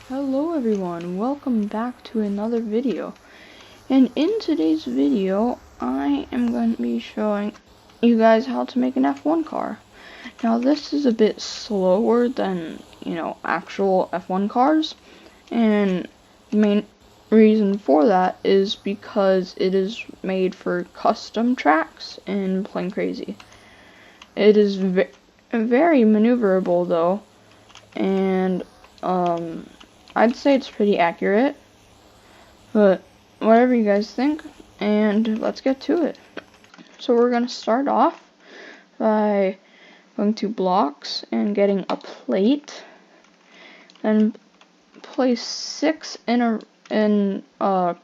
Hello everyone, welcome back to another video. And in today's video, I am going to be showing you guys how to make an F1 car. Now this is a bit slower than, actual F1 cars. And the main reason for that is because it is made for custom tracks in Plane Crazy. It is very maneuverable though, and I'd say it's pretty accurate, but whatever you guys think, and let's get to it. So we're going to start off by going to blocks and getting a plate, then place 6 in a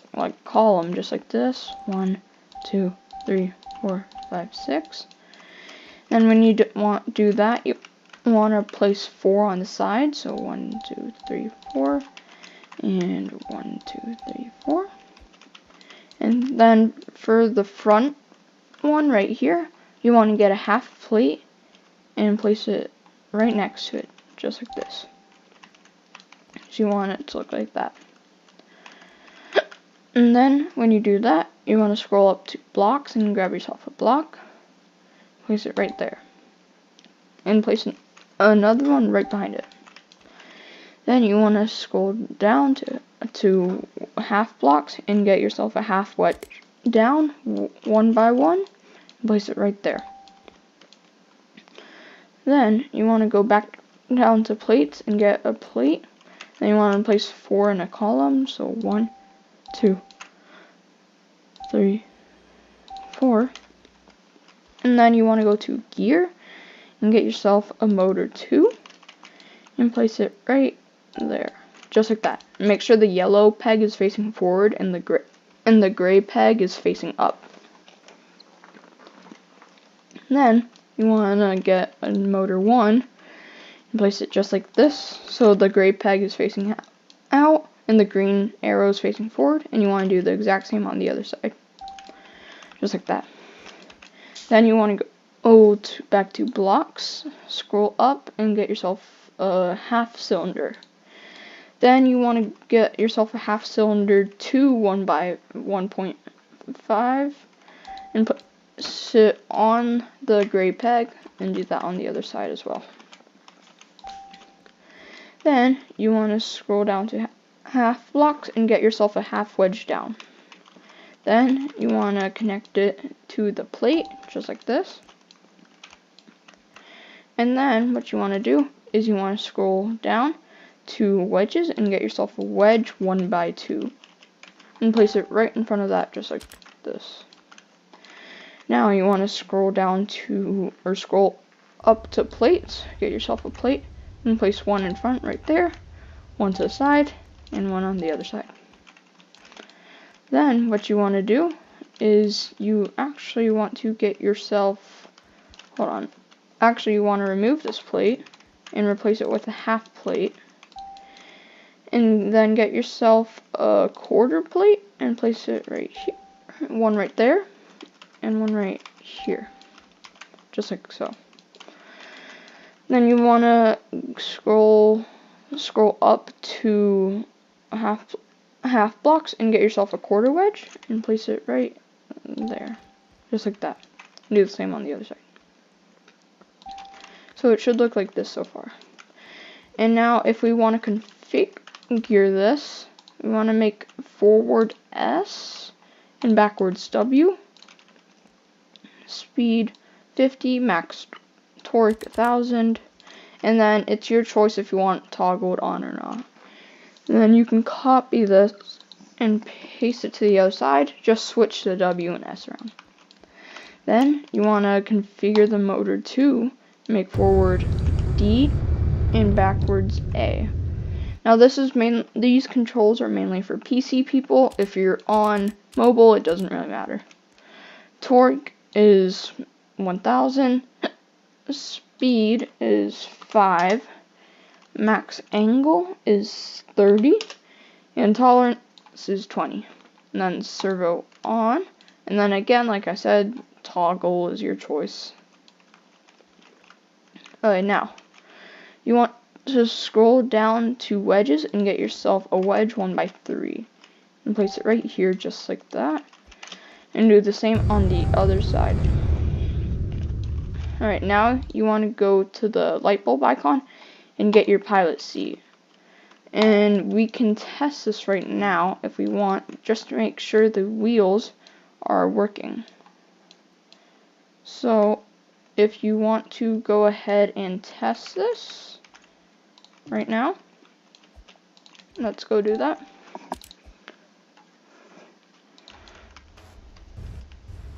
column just like this. 1, 2, 3, 4, 5, 6. And when you do that, you want to place 4 on the side, so 1, 2, 3, 4, and 1, 2, 3, 4. And then for the front one right here, you want to get a half plate and place it right next to it, just like this. So you want it to look like that. And then when you do that, you want to scroll up to blocks and grab yourself a block, place it right there, and place another one right behind it. Then you want to scroll down to half blocks and get yourself a half wedge down, one by one, and place it right there. Then you want to go back down to plates and get a plate. Then you want to place 4 in a column, so 1, 2, 3, 4. And then you want to go to gear and get yourself a motor 2 and place it right there, just like that. Make sure the yellow peg is facing forward and the gray peg is facing up. And then you want to get a motor 1 and place it just like this, so the gray peg is facing out and the green arrow is facing forward, and you want to do the exact same on the other side, just like that. Then you want to go back to blocks, scroll up and get yourself a half cylinder. Then you want to get yourself a half cylinder 2 1 by 1.5 and put it on the gray peg, and do that on the other side as well. Then you want to scroll down to half blocks and get yourself a half wedge down. Then you want to connect it to the plate just like this. And then what you want to do is you want to scroll down to wedges and get yourself a wedge 1 by 2 and place it right in front of that, just like this. Now you want to scroll up to plates, get yourself a plate and place 1 in front right there, 1 to the side, and 1 on the other side. Then what you want to do is you actually want to get yourself, you want to remove this plate and replace it with a half plate, and then get yourself a quarter plate and place it right here, 1 right there and 1 right here, just like so. Then you want to scroll up to half blocks and get yourself a quarter wedge and place it right there, just like that. Do the same on the other side. So it should look like this so far. And now if we want to configure this, we want to make forward S and backwards W, speed 50, max torque 1000, and then it's your choice if you want toggled on or not. And then you can copy this and paste it to the other side, just switch the W and S around. Then you want to configure the motor 2, make forward D and backwards A. Now these controls are mainly for PC people. If you're on mobile, it doesn't really matter. Torque is 1000, speed is 5, max angle is 30, and tolerance is 20. And then servo on, and then again, like I said, toggle is your choice. Okay, now you want to scroll down to wedges and get yourself a wedge 1x3. And place it right here just like that. And do the same on the other side. Alright, now you want to go to the light bulb icon and get your pilot seat. And we can test this right now if we want, just to make sure the wheels are working. So if you want to go ahead and test this right now, let's go do that.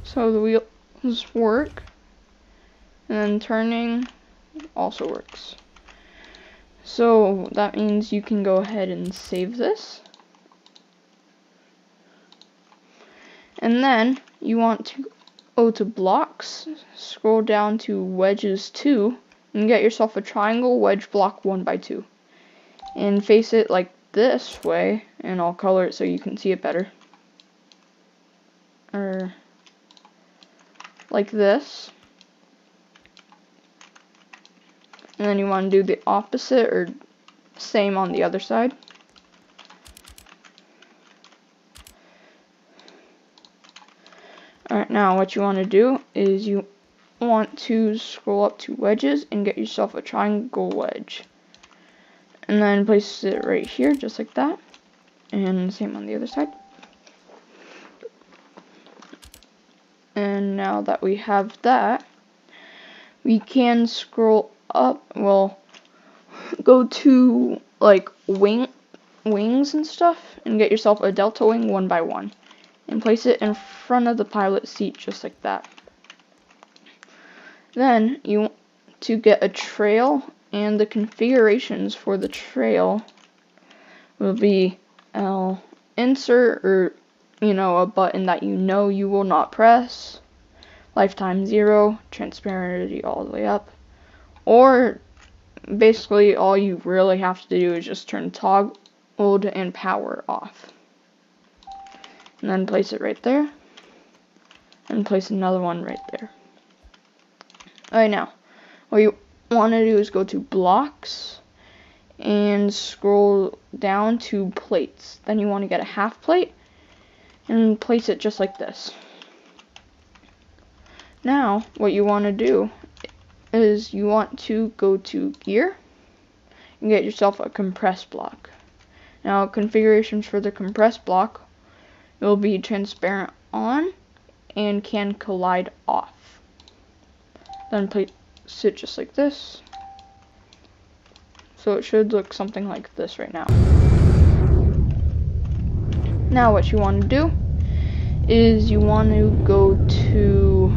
So the wheels work, and then turning also works. So that means you can go ahead and save this. And then you want to go to blocks, scroll down to wedges 2, and get yourself a triangle wedge block 1x2. And face it like this way, and I'll color it so you can see it better. Or like this. And then you want to do the opposite or same on the other side. Alright, now what you want to do is you want to scroll up to wedges and get yourself a triangle wedge. And then place it right here, just like that. And same on the other side. And now that we have that, we can scroll up, well, go to like wings and stuff and get yourself a delta wing 1x1 and place it in front of the pilot seat just like that. Then you want to get a trail, and the configurations for the trail will be insert, or a button that you will not press, lifetime 0, transparency all the way up, or basically all you really have to do is just turn toggled and power off. And then place it right there. And place another one right there. Alright, now, what you want to do is go to blocks and scroll down to plates. Then you want to get a half plate and place it just like this. Now, what you want to do is you want to go to gear and get yourself a compressed block. Now, configurations for the compressed block will be transparent on and can collide off. Then place it just like this. So it should look something like this right now. Now what you want to do is you want to go to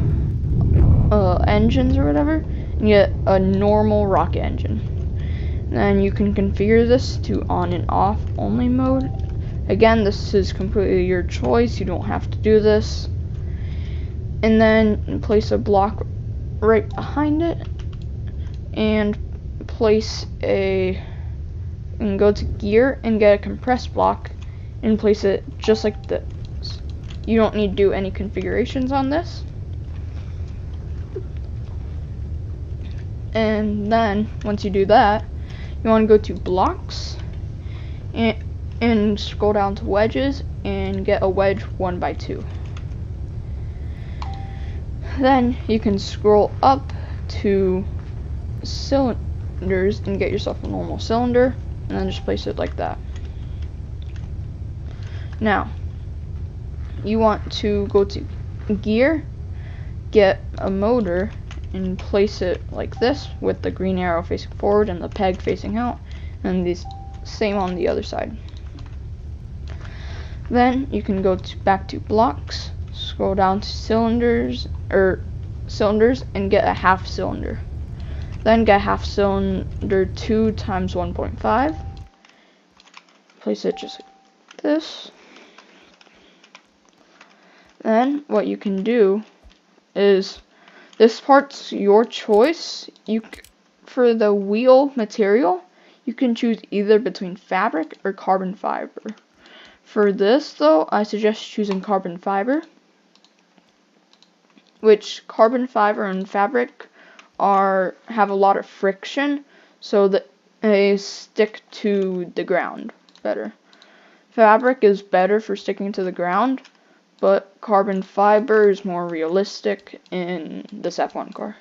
engines or whatever and get a normal rocket engine. Then you can configure this to on and off only mode. Again, this is completely your choice, you don't have to do this. And then place a block right behind it and go to gear and get a compressed block and place it just like this. You don't need to do any configurations on this. And then once you do that, you want to go to blocks and scroll down to wedges and get a wedge 1x2. Then you can scroll up to cylinders and get yourself a normal cylinder, and then just place it like that. Now you want to go to gear, get a motor, and place it like this with the green arrow facing forward and the peg facing out, and the same on the other side. Then you can go back to blocks, scroll down to cylinders and get a half cylinder. Then get half cylinder 2 times 1.5. Place it just like this. Then what you can do is, this part's your choice. For the wheel material, you can choose either between fabric or carbon fiber. For this though, I suggest choosing carbon fiber, which carbon fiber and fabric have a lot of friction, so that they stick to the ground better. Fabric is better for sticking to the ground, but carbon fiber is more realistic in this F1 car.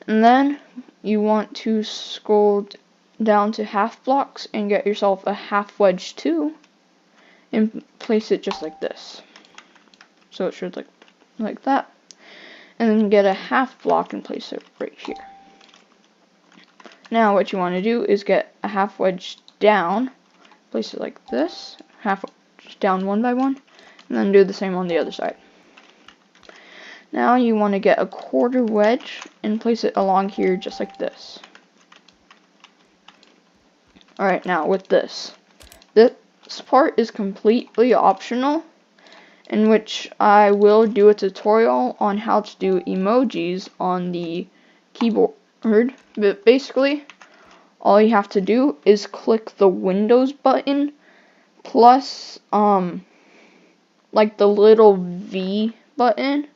And then you want to scroll down to half blocks and get yourself a half wedge 2 and place it just like this. So it should look like that. And then get a half block and place it right here. Now what you want to do is get a half wedge down, place it like this, half wedge down one by one, and then do the same on the other side. Now you want to get a quarter wedge and place it along here just like this. Alright, now with this part is completely optional, in which I will do a tutorial on how to do emojis on the keyboard. But basically, all you have to do is click the Windows button plus like the little V button,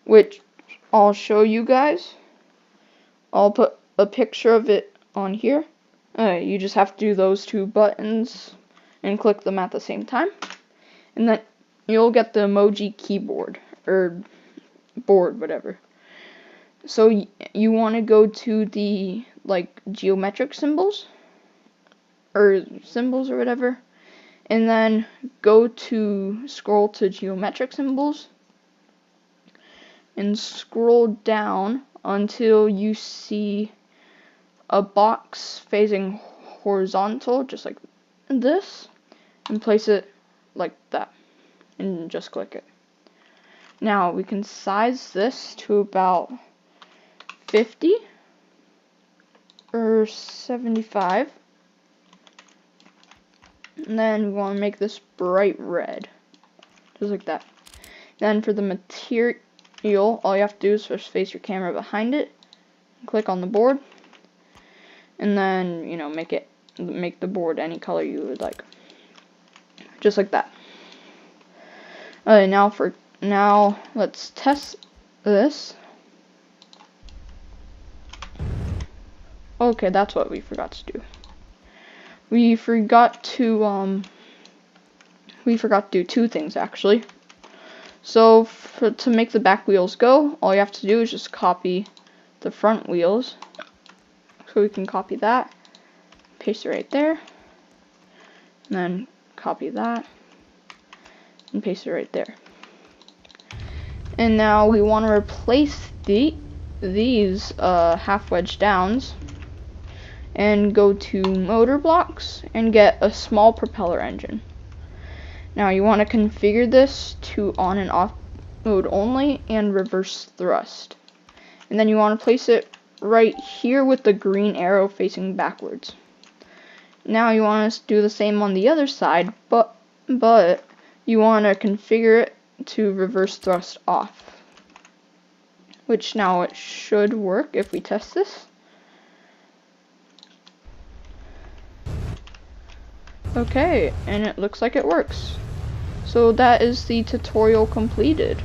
which I'll show you guys. I'll put a picture of it on here. You just have to do those two buttons and click them at the same time, and then you'll get the emoji keyboard or board, whatever. So you want to go to the like geometric symbols or whatever, and then scroll to geometric symbols and scroll down until you see a box facing horizontal just like this, and place it like that and just click it. Now we can size this to about 50 or 75, and then we want to make this bright red, just like that. Then for the material, all you have to do is just face your camera behind it, click on the board, and then make the board any color you would like, just like that. Now let's test this. Okay, that's what we forgot to do. We forgot to do two things actually. So to make the back wheels go, all you have to do is just copy the front wheels. So we can copy that, paste it right there, and then copy that and paste it right there. And now we want to replace these half wedge downs and go to motor blocks and get a small propeller engine. Now you want to configure this to on and off mode only and reverse thrust. And then you want to place it right here with the green arrow facing backwards. Now you want to do the same on the other side, but you want to configure it to reverse thrust off, which now it should work if we test this. Okay, and it looks like it works. So that is the tutorial completed.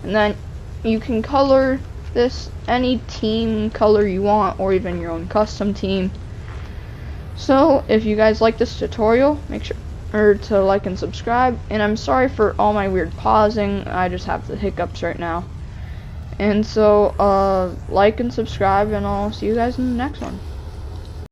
And then you can color this any team color you want, or even your own custom team. So if you guys like this tutorial, make sure to like and subscribe. And I'm sorry for all my weird pausing, I just have the hiccups right now. And so like and subscribe, and I'll see you guys in the next one.